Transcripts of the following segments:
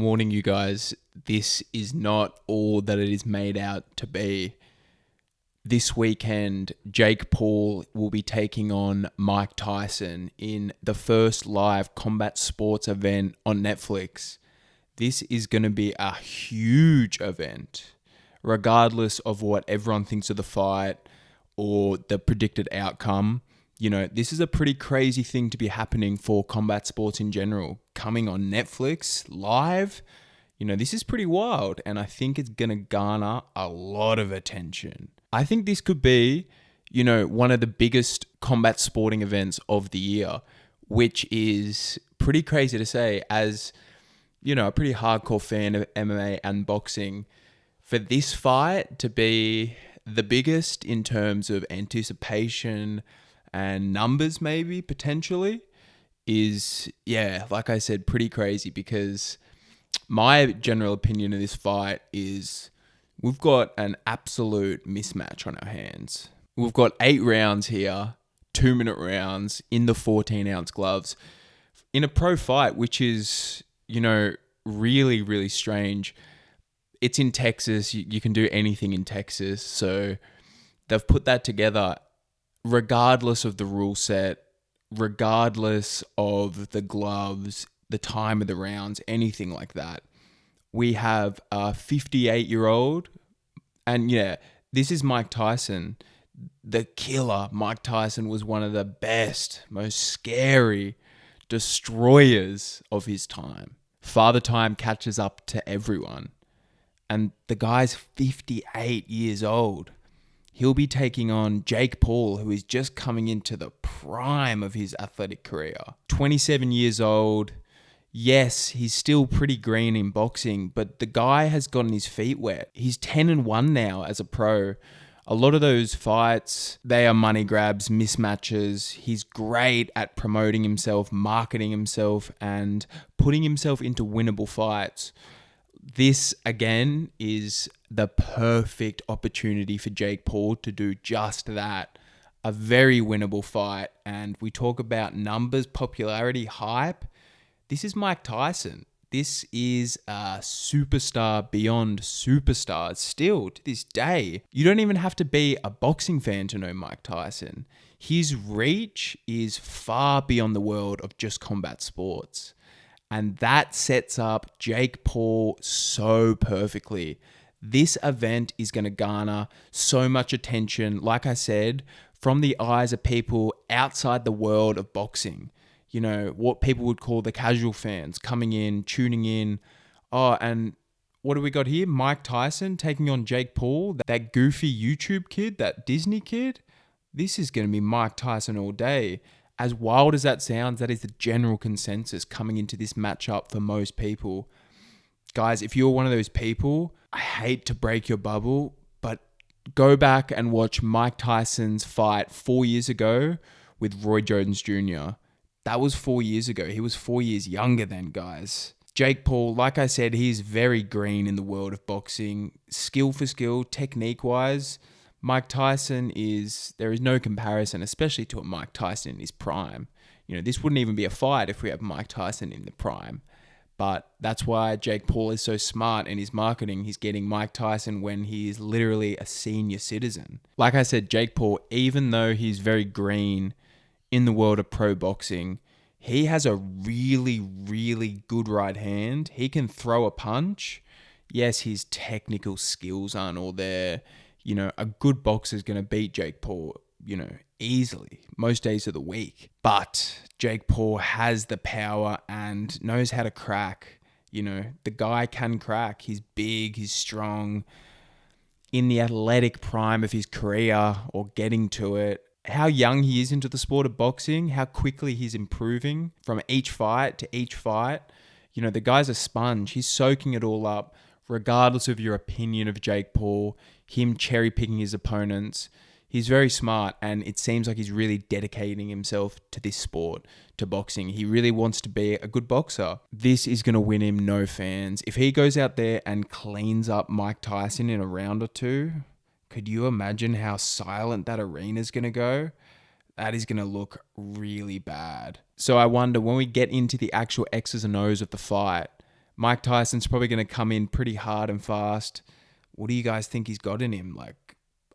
warning you guys, this is not all that it is made out to be. This weekend, Jake Paul will be taking on Mike Tyson in the first live combat sports event on Netflix. This is going to be a huge event, regardless of what everyone thinks of the fight or the predicted outcome. You know, this is a pretty crazy thing to be happening for combat sports in general. Coming on Netflix live, you know, this is pretty wild, and I think it's going to garner a lot of attention. I think this could be, you know, one of the biggest combat sporting events of the year, which is pretty crazy to say as, you know, a pretty hardcore fan of MMA and boxing. For this fight to be the biggest in terms of anticipation and numbers, maybe potentially, is, yeah, like I said, pretty crazy, because my general opinion of this fight is we've got an absolute mismatch on our hands. We've got 8 rounds here, 2-minute rounds in the 14-ounce gloves in a pro fight, which is, you know, really, really strange. It's in Texas. You can do anything in Texas. So they've put that together regardless of the rule set, regardless of the gloves, the time of the rounds, anything like that. We have a 58-year-old, and yeah, this is Mike Tyson. The killer Mike Tyson was one of the best, most scary destroyers of his time. Father Time catches up to everyone. And the guy's 58 years old. He'll be taking on Jake Paul, who is just coming into the prime of his athletic career. 27 years old. Yes, he's still pretty green in boxing, but the guy has gotten his feet wet. He's 10-1 now as a pro. A lot of those fights, they are money grabs, mismatches. He's great at promoting himself, marketing himself, and putting himself into winnable fights. This, again, is the perfect opportunity for Jake Paul to do just that. A very winnable fight. And we talk about numbers, popularity, hype. This is Mike Tyson. This is a superstar beyond superstars still to this day. You don't even have to be a boxing fan to know Mike Tyson. His reach is far beyond the world of just combat sports. And that sets up Jake Paul so perfectly. This event is going to garner so much attention, like I said, from the eyes of people outside the world of boxing. You know, what people would call the casual fans coming in, tuning in. Oh, and what do we got here? Mike Tyson taking on Jake Paul, that goofy YouTube kid, that Disney kid. This is going to be Mike Tyson all day. As wild as that sounds, that is the general consensus coming into this matchup for most people. Guys, if you're one of those people, I hate to break your bubble, but go back and watch Mike Tyson's fight 4 years ago with Roy Jones Jr. That was 4 years ago. He was 4 years younger then, guys. Jake Paul, like I said, he's very green in the world of boxing. Skill for skill, technique-wise, Mike Tyson there is no comparison, especially to a Mike Tyson in his prime. You know, this wouldn't even be a fight if we had Mike Tyson in the prime. But that's why Jake Paul is so smart in his marketing. He's getting Mike Tyson when he is literally a senior citizen. Like I said, Jake Paul, even though he's very green in the world of pro boxing, he has a really, really good right hand. He can throw a punch. Yes, his technical skills aren't all there. You know, a good boxer is going to beat Jake Paul, you know, easily, most days of the week. But Jake Paul has the power and knows how to crack. You know, the guy can crack. He's big, he's strong, in the athletic prime of his career or getting to it. How young he is into the sport of boxing, how quickly he's improving from each fight to each fight. You know, the guy's a sponge. He's soaking it all up, regardless of your opinion of Jake Paul, him cherry picking his opponents. He's very smart, and it seems like he's really dedicating himself to this sport, to boxing. He really wants to be a good boxer. This is going to win him no fans. If he goes out there and cleans up Mike Tyson in a round or two, could you imagine how silent that arena is going to go? That is going to look really bad. So I wonder, when we get into the actual X's and O's of the fight, Mike Tyson's probably going to come in pretty hard and fast. What do you guys think he's got in him? Like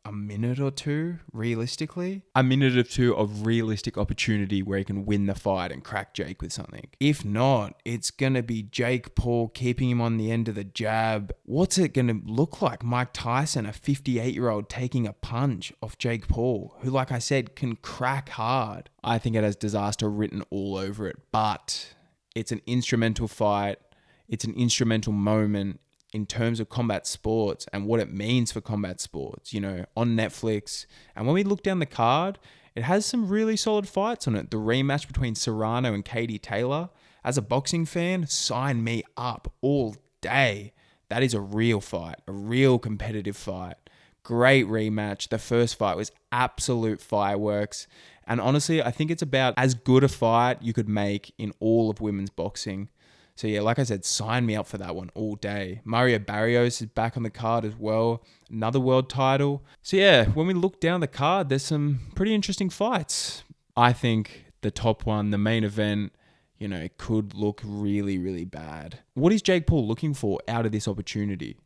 a minute or two, realistically? A minute or two of realistic opportunity where he can win the fight and crack Jake with something. If not, it's going to be Jake Paul keeping him on the end of the jab. What's it going to look like? Mike Tyson, a 58-year-old, taking a punch off Jake Paul, who, like I said, can crack hard. I think it has disaster written all over it, but it's an instrumental fight. It's an instrumental moment in terms of combat sports and what it means for combat sports, you know, on Netflix. And when we look down the card, it has some really solid fights on it. The rematch between Serrano and Katie Taylor. As a boxing fan, sign me up all day. That is a real fight, a real competitive fight. Great rematch. The first fight was absolute fireworks. And honestly, I think it's about as good a fight you could make in all of women's boxing. So yeah, like I said, sign me up for that one all day. Mario Barrios is back on the card as well. Another world title. So yeah, when we look down the card, there's some pretty interesting fights. I think the top one, the main event, you know, could look really, really bad. What is Jake Paul looking for out of this opportunity?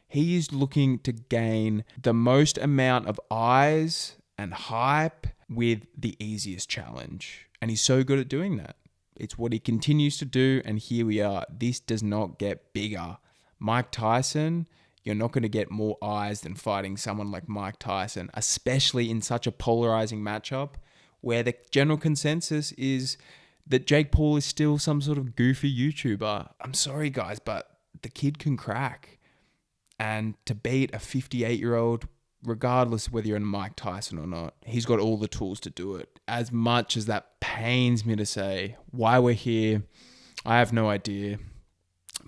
He is looking to gain the most amount of eyes and hype with the easiest challenge. And he's so good at doing that. It's what he continues to do, and here we are. This does not get bigger. Mike Tyson, you're not going to get more eyes than fighting someone like Mike Tyson, especially in such a polarizing matchup where the general consensus is that Jake Paul is still some sort of goofy YouTuber. I'm sorry, guys, but the kid can crack. And to beat a 58-year-old, regardless of whether you're in Mike Tyson or not, he's got all the tools to do it. As much as that pains me to say, why we're here, I have no idea.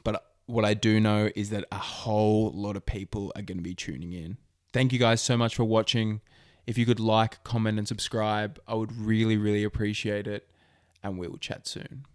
But what I do know is that a whole lot of people are going to be tuning in. Thank you guys so much for watching. If you could like, comment, and subscribe, I would really, really appreciate it. And we will chat soon.